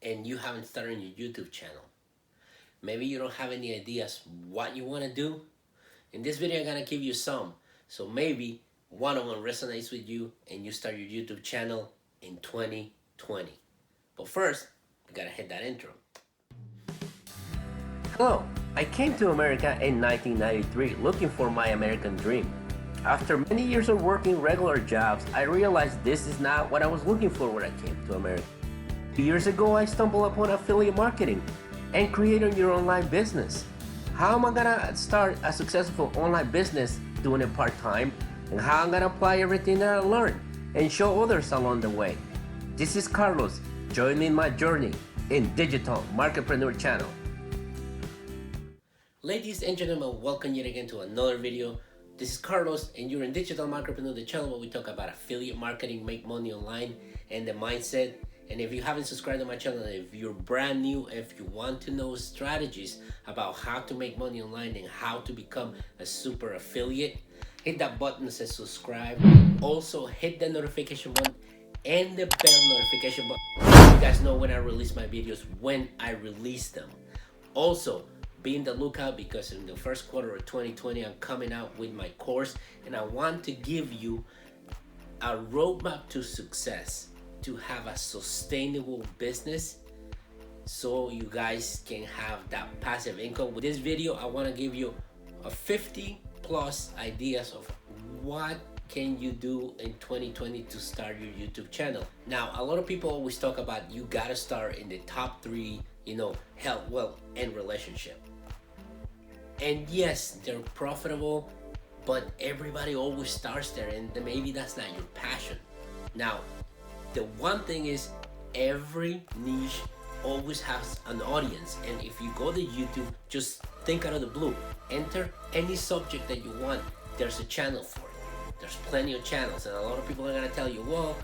and you haven't started your YouTube channel. Maybe you don't have any ideas what you want to do. In this video, I'm gonna give you some. So maybe one of them resonates with you and you start your YouTube channel in 2020. But first, we gotta hit that intro. Hello, I came to America in 1993 looking for my American dream. After many years of working regular jobs, I realized this is not what I was looking for when I came to America. 2 years ago, I stumbled upon affiliate marketing and creating your online business. How am I gonna start a successful online business doing it part-time, and how I'm gonna apply everything that I learned and show others along the way. This is Carlos. Join me in my journey in Digital Marketpreneur Channel. Ladies and gentlemen, welcome yet again to another video. This is Carlos and you're in Digital Marketpreneur, the channel where we talk about affiliate marketing, make money online, and the mindset. And if you haven't subscribed to my channel, if you're brand new, if you want to know strategies about how to make money online and how to become a super affiliate, hit that button that says subscribe. Also hit the notification button and the bell notification button so you guys know when I release my videos, when I release them. Also, be in the lookout because in the first quarter of 2020, I'm coming out with my course and I want to give you a roadmap to success, to have a sustainable business so you guys can have that passive income. With this video, I want to give you a 50 plus ideas of what can you do in 2020 to start your YouTube channel. Now, a lot of people always talk about you gotta start in the top three, health, wealth, and relationship. And yes, they're profitable, but everybody always starts there, and maybe that's not your passion. Now, the one thing is every niche always has an audience, and if you go to YouTube, just think out of the blue, enter any subject that you want, there's a channel for it. There's plenty of channels, and a lot of people are gonna tell you, well,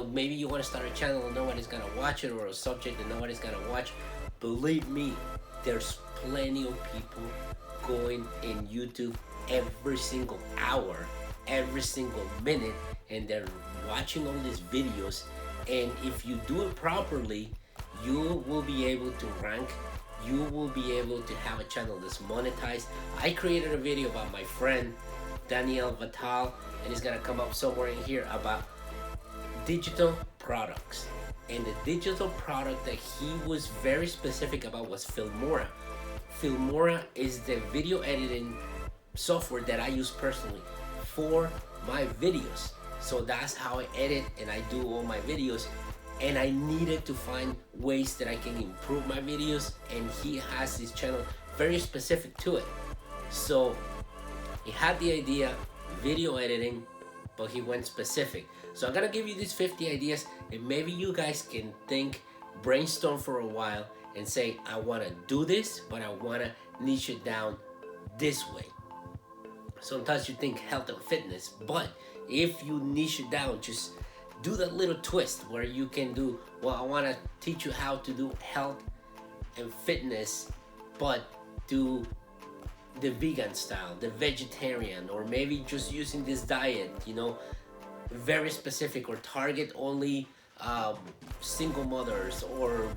maybe you want to start a channel and nobody's gonna watch it, or a subject that nobody's gonna watch. Believe me, there's plenty of people going in YouTube every single hour, every single minute, and they're watching all these videos. And if you do it properly, you will be able to rank, you will be able to have a channel that's monetized. I created a video about my friend Daniel Vital, and it's gonna come up somewhere in here, about digital products. And the digital product that he was very specific about was Filmora. Filmora is the video editing software that I use personally for my videos. So that's how I edit and I do all my videos. And I needed to find ways that I can improve my videos, and he has this channel very specific to it. So he had the idea, video editing, but he went specific. So I'm gonna give you these 50 ideas, and maybe you guys can think, brainstorm for a while, and say, I wanna do this, but I wanna niche it down this way. Sometimes you think health and fitness, but if you niche it down, just do that little twist where you can do, well, I wanna teach you how to do health and fitness, but do the vegan style, the vegetarian, or maybe just using this diet, very specific, or target only single mothers or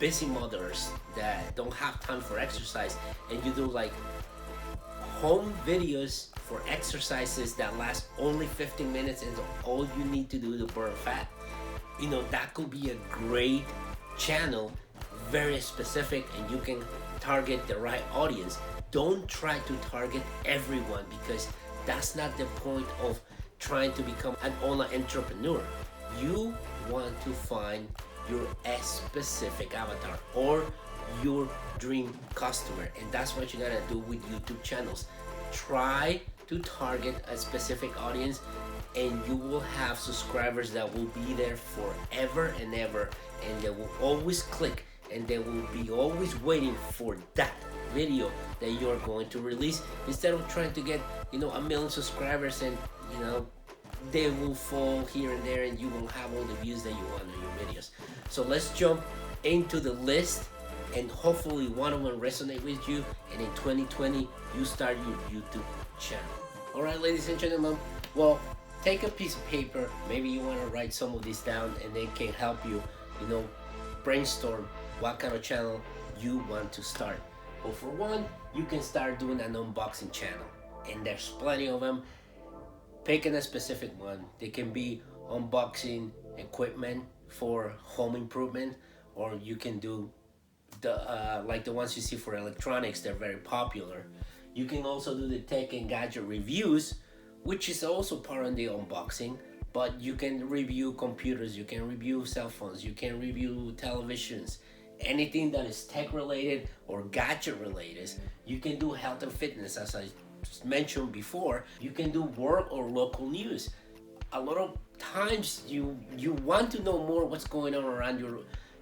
busy mothers that don't have time for exercise, and you do like home videos for exercises that last only 15 minutes and all you need to do to burn fat. That could be a great channel, very specific, and you can target the right audience. Don't try to target everyone, because that's not the point of trying to become an online entrepreneur. You want to find your specific avatar or your dream customer, and that's what you gotta do with YouTube channels. Try to target a specific audience, and you will have subscribers that will be there forever and ever, and they will always click, and they will be always waiting for that video that you're going to release, instead of trying to get a million subscribers, and they will fall here and there, and you won't have all the views that you want on your videos. So let's jump into the list, and hopefully one of them resonate with you, and in 2020 you start your YouTube channel. All right, ladies and gentlemen, well, take a piece of paper. Maybe you want to write some of this down, and they can help you brainstorm what kind of channel you want to start. But for one, you can start doing an unboxing channel, and there's plenty of them. Picking a specific one. They can be unboxing equipment for home improvement, or you can do the like the ones you see for electronics. They're very popular. You can also do the tech and gadget reviews, which is also part of the unboxing. But you can review computers, you can review cell phones, you can review televisions, anything that is tech related or gadget related. You can do health and fitness, as I mentioned before. You can do world or local news. A lot of times you want to know more what's going on around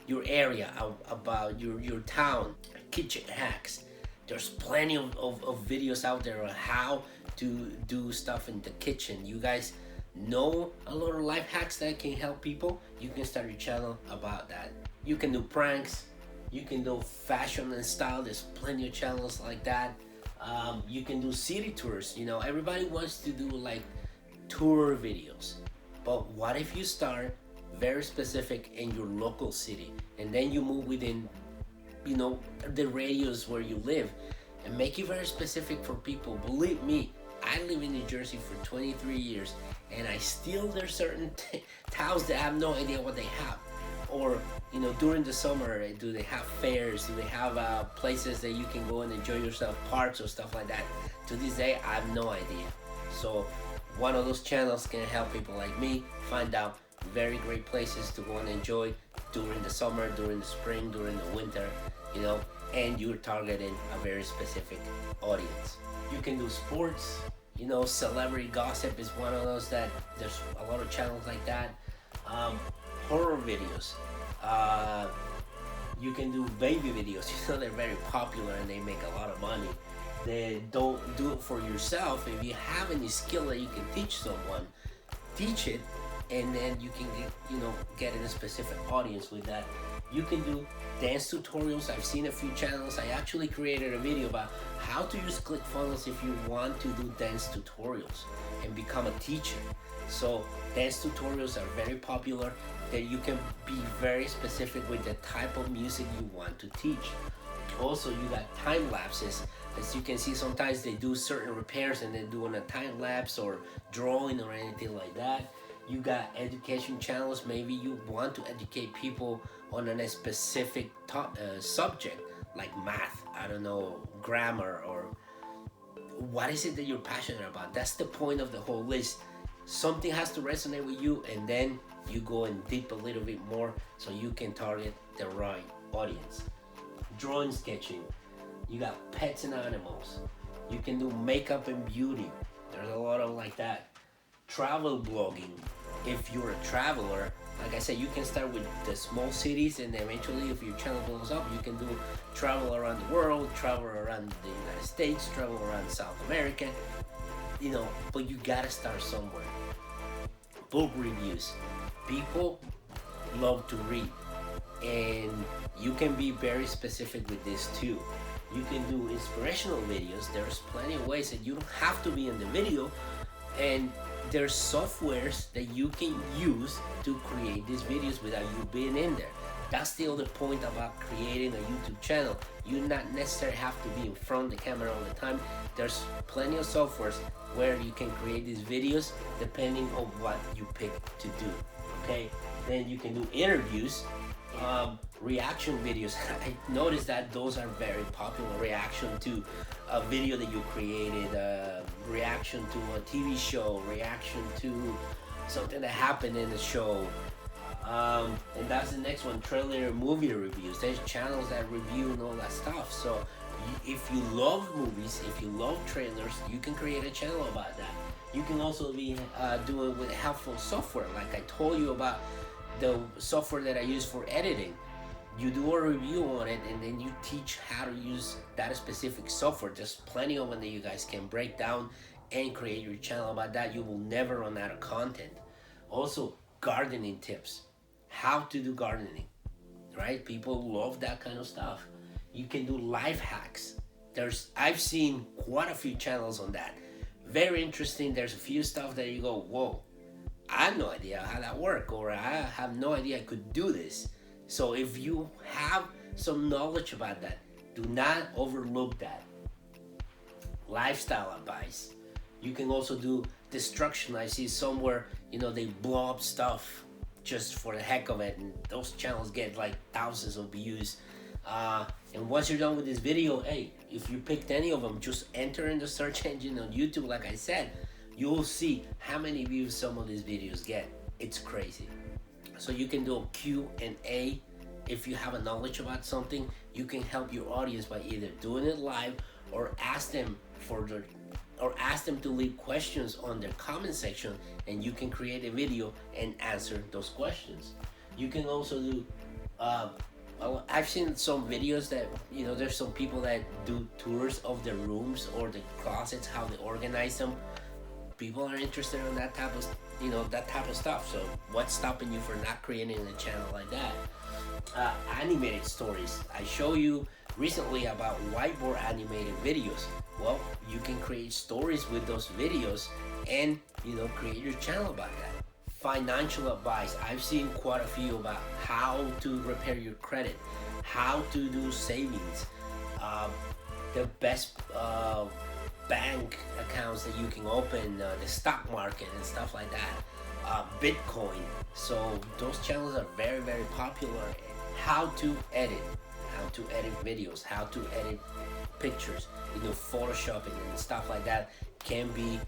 your area, about your town. Kitchen hacks. There's plenty of videos out there on how to do stuff in the kitchen. You guys know a lot of life hacks that can help people. You can start your channel about that. You can do pranks. You can do fashion and style. There's plenty of channels like that. You can do city tours. You know, everybody wants to do like tour videos, but what if you start very specific in your local city, and then you move within, you know, the radius where you live, and make it very specific for people. Believe me, I live in New Jersey for 23 years, and there's certain towns that I have no idea what they have. Or, you know, during the summer, do they have fairs? Do they have places that you can go and enjoy yourself, parks or stuff like that? To this day, I have no idea. So one of those channels can help people like me find out very great places to go and enjoy during the summer, during the spring, during the winter, you know, and you're targeting a very specific audience. You can do sports, you know, celebrity gossip is one of those that there's a lot of channels like that. Horror videos. You can do baby videos. You know, they're very popular and they make a lot of money. They don't do it for yourself. If you have any skill that you can teach someone, teach it, and then you can get in a specific audience with that. You can do dance tutorials. I've seen a few channels. I actually created a video about how to use ClickFunnels if you want to do dance tutorials and become a teacher. So dance tutorials are very popular, that you can be very specific with the type of music you want to teach. Also, you got time lapses. As you can see, sometimes they do certain repairs and they're doing a time lapse or drawing or anything like that. You got education channels. Maybe you want to educate people on a specific subject like math, I don't know, grammar, or what is it that you're passionate about. That's the point of the whole list. Something has to resonate with you, and then you go in deep a little bit more so you can target the right audience. Drawing, sketching. You got pets and animals. You can do makeup and beauty. There's a lot of like that. Travel blogging. If you're a traveler, like I said, you can start with the small cities, and eventually if your channel blows up, you can do travel around the world, travel around the United States, travel around South America, you know, but you gotta start somewhere. Book reviews. People love to read, and you can be very specific with this too. You can do inspirational videos. There's plenty of ways that you don't have to be in the video, and there's softwares that you can use to create these videos without you being in there. That's the other point about creating a YouTube channel. You not necessarily have to be in front of the camera all the time. There's plenty of softwares where you can create these videos depending on what you pick to do. Okay, then you can do interviews, reaction videos. I noticed that those are very popular. Reaction to a video that you created, reaction to a TV show, reaction to something that happened in the show. And that's the next one, trailer movie reviews. There's channels that review and all that stuff. So if you love movies, if you love trailers, you can create a channel about that. You can also be doing with helpful software, like I told you about the software that I use for editing. You do a review on it, and then you teach how to use that specific software. There's plenty of them that you guys can break down and create your channel about that. You will never run out of content. Also, gardening tips. How to do gardening, right? People love that kind of stuff. You can do life hacks. I've seen quite a few channels on that. Very interesting. There's a few stuff that you go, whoa, I have no idea how that works, or I have no idea I could do this. So if you have some knowledge about that, do not overlook that. Lifestyle advice. You can also do destruction. I see somewhere, they blow up stuff just for the heck of it, and those channels get like thousands of views. And once you're done with this video, hey, if you picked any of them, just enter in the search engine on YouTube. Like I said, you'll see how many views some of these videos get. It's crazy. So you can do a Q&A. If you have a knowledge about something, you can help your audience by either doing it live or ask them to leave questions on their comment section, and you can create a video and answer those questions. You can also do I've seen some videos that there's some people that do tours of their rooms or the closets, how they organize them. People are interested in that type of stuff. So what's stopping you from not creating a channel like that? Animated stories. I show you recently about whiteboard animated videos. Well, you can create stories with those videos and create your channel about that. Financial advice. I've seen quite a few about how to repair your credit, how to do savings, the best bank accounts that you can open, the stock market and stuff like that, Bitcoin. So those channels are very, very popular. How to edit videos, how to edit pictures, photoshopping and stuff like that can be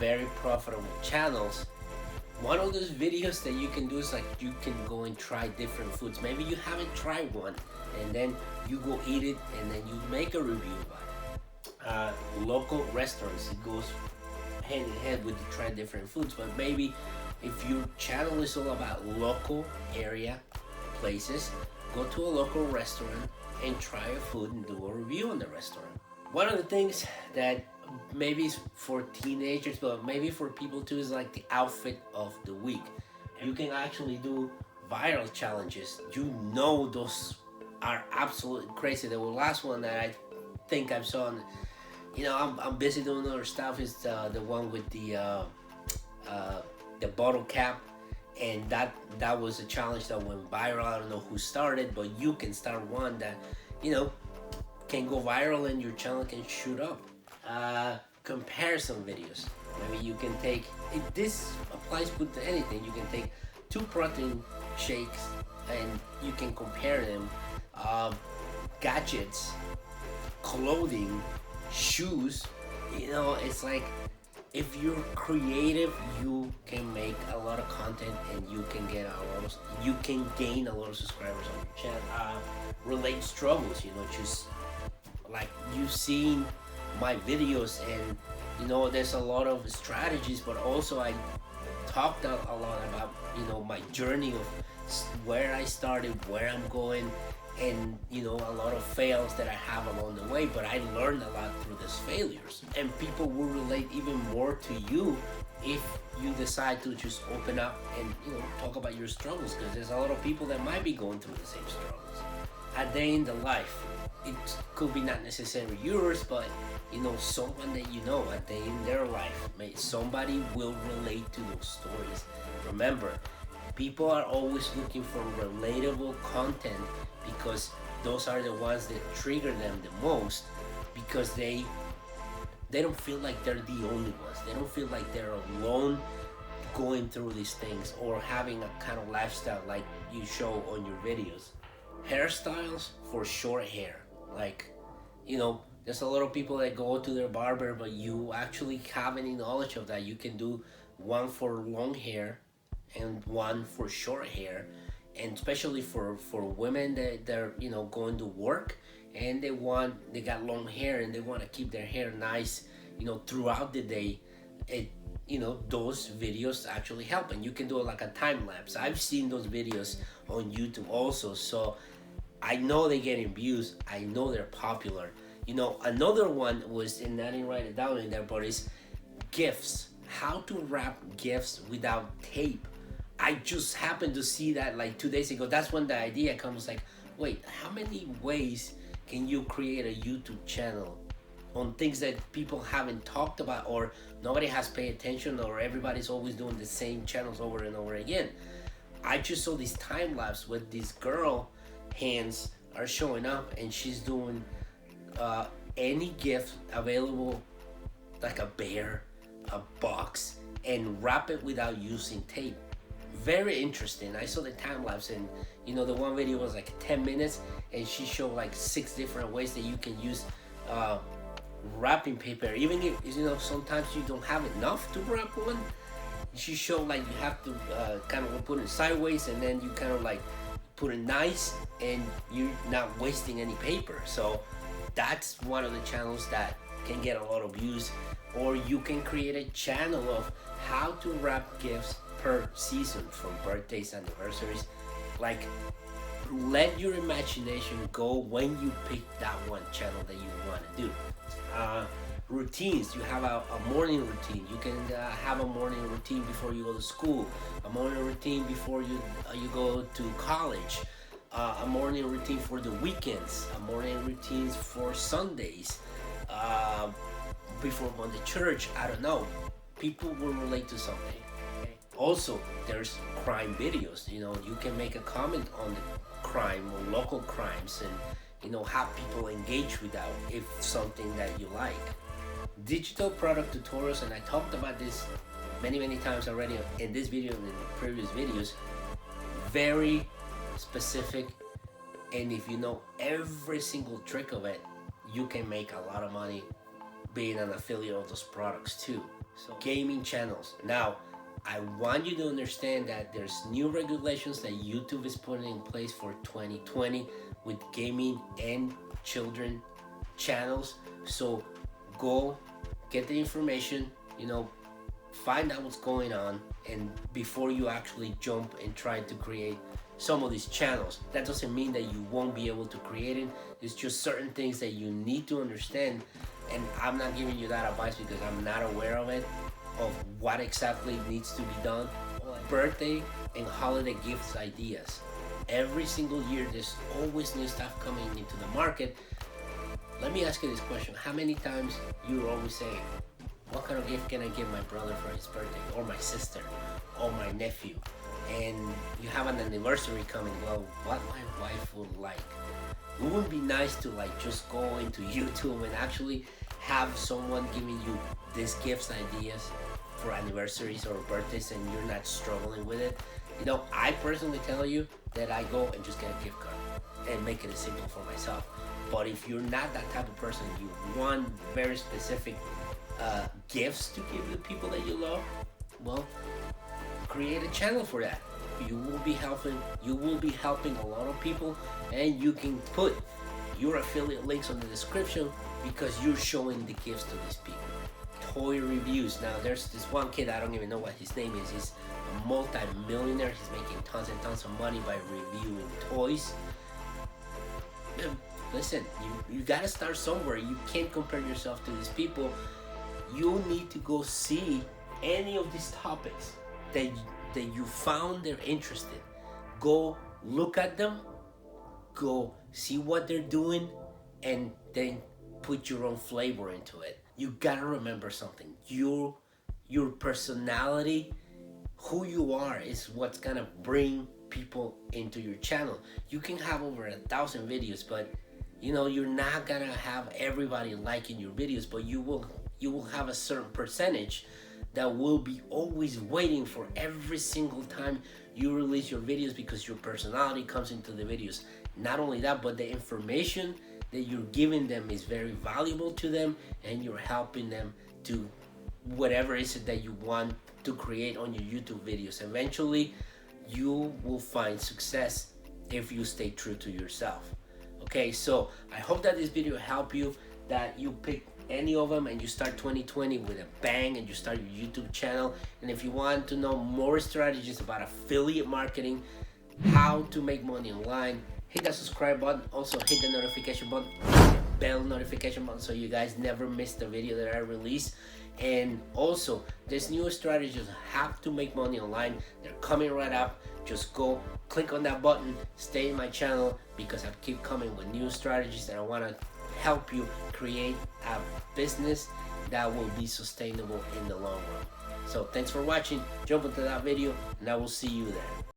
very profitable channels. One of those videos that you can do is like you can go and try different foods. Maybe you haven't tried one, and then you go eat it, and then you make a review about it. Local restaurants, it goes hand in hand with you try different foods. But maybe if your channel is all about local area places, go to a local restaurant and try a food and do a review on the restaurant. One of the things that maybe is for teenagers, but maybe for people too, is like the outfit of the week. You can actually do viral challenges. Those are absolutely crazy. The last one that I think I've saw, I'm busy doing other stuff, is the one with the bottle cap, and that was a challenge that went viral. I don't know who started, but you can start one that can go viral and your channel can shoot up. Comparison videos. Maybe you can take, if this applies with anything, you can take 2 protein shakes and you can compare them. Gadgets, clothing, shoes. It's like, if you're creative, you can make a lot of content and you can gain a lot of subscribers on your channel. Relate struggles, just like you've seen my videos, and there's a lot of strategies, but also I talked a lot about my journey of where I started, where I'm going, and a lot of fails that I have along the way. But I learned a lot through these failures, and people will relate even more to you if you decide to just open up and talk about your struggles, because there's a lot of people that might be going through the same struggles. A day in the life. It could be not necessarily yours, but someone that a day in their life. Somebody will relate to those stories. Remember, people are always looking for relatable content, because those are the ones that trigger them the most, because they don't feel like they're the only ones. They don't feel like they're alone going through these things or having a kind of lifestyle like you show on your videos. Hairstyles for short hair. There's a lot of people that go to their barber, but you actually have any knowledge of that. You can do one for long hair and one for short hair, and especially for women that they're going to work and they got long hair and they want to keep their hair nice throughout the day. Those videos actually help, and you can do it like a time lapse. I've seen those videos on YouTube also, so I know they're getting views. I know they're popular. Another one was, and I didn't write it down in there, but it's gifts. How to wrap gifts without tape. I just happened to see that like 2 days ago. That's when the idea comes, like, wait, how many ways can you create a YouTube channel on things that people haven't talked about, or nobody has paid attention, or everybody's always doing the same channels over and over again? I just saw this time lapse with this girl hands are showing up, and she's doing any gift available, like a bear, a box, and wrap it without using tape. Very interesting. I saw the time lapse, and the one video was like 10 minutes, and she showed like 6 different ways that you can use wrapping paper. Even if sometimes you don't have enough to wrap one, she showed like you have to kind of put it sideways, and then you kind of like put it nice, and you're not wasting any paper. So that's one of the channels that can get a lot of views. Or you can create a channel of how to wrap gifts per season, from birthdays, anniversaries. Like, let your imagination go when you pick that one channel that you want to do. Routines, you have a morning routine. You can have a morning routine before you go to school, a morning routine before you go to college, a morning routine for the weekends, a morning routines for Sundays, before going to church. I don't know, people will relate to something. Also, there's crime videos. You can make a comment on the crime or local crimes, and have people engage with that if something that you like. Digital product tutorials, and I talked about this many times already in this video and in the previous videos. Very specific, and if you know every single trick of it, you can make a lot of money being an affiliate of those products too. So gaming channels. Now, I want you to understand that there's new regulations that YouTube is putting in place for 2020 with gaming and children channels. So go get the information, find out what's going on, and before you actually jump and try to create some of these channels. That doesn't mean that you won't be able to create it. It's just certain things that you need to understand, and I'm not giving you that advice because I'm not aware of it, of what exactly needs to be done. Birthday and holiday gifts ideas. Every single year there's always new stuff coming into the market. Let me ask you this question: how many times you're always saying, what kind of gift can I give my brother for his birthday, or my sister, or my nephew? And you have an anniversary coming. Well, what my wife would like. It would be nice to just go into YouTube and actually have someone giving you these gifts ideas for anniversaries or birthdays, and you're not struggling with it. I personally tell you that I go and just get a gift card and make it simple for myself. But if you're not that type of person, you want very specific gifts to give the people that you love, well, create a channel for that. You will be helping a lot of people, and you can put your affiliate links on the description because you're showing the gifts to these people. Toy reviews. Now there's this one kid, I don't even know what his name is. He's a multi-millionaire. He's making tons and tons of money by reviewing toys. Listen, you gotta start somewhere. You can't compare yourself to these people. You need to go see any of these topics that you found they're interested. Go look at them, go see what they're doing, and then put your own flavor into it. You gotta remember something. Your personality, who you are, is what's gonna bring people into your channel. You can have over 1,000 videos, but you're not gonna have everybody liking your videos, but you will have a certain percentage that will be always waiting for every single time you release your videos, because your personality comes into the videos. Not only that, but the information that you're giving them is very valuable to them, and you're helping them to whatever is it that you want to create on your YouTube videos. Eventually, you will find success if you stay true to yourself. Okay, so I hope that this video helped you, that you pick any of them and you start 2020 with a bang and you start your YouTube channel. And if you want to know more strategies about affiliate marketing, how to make money online, hit that subscribe button. Also hit the notification button, bell notification button, so you guys never miss the video that I release. And also, there's new strategies how to make money online. They're coming right up. Just go click on that button, stay in my channel, because I keep coming with new strategies, and I want to help you create a business that will be sustainable in the long run. So thanks for watching. Jump into that video, and I will see you there.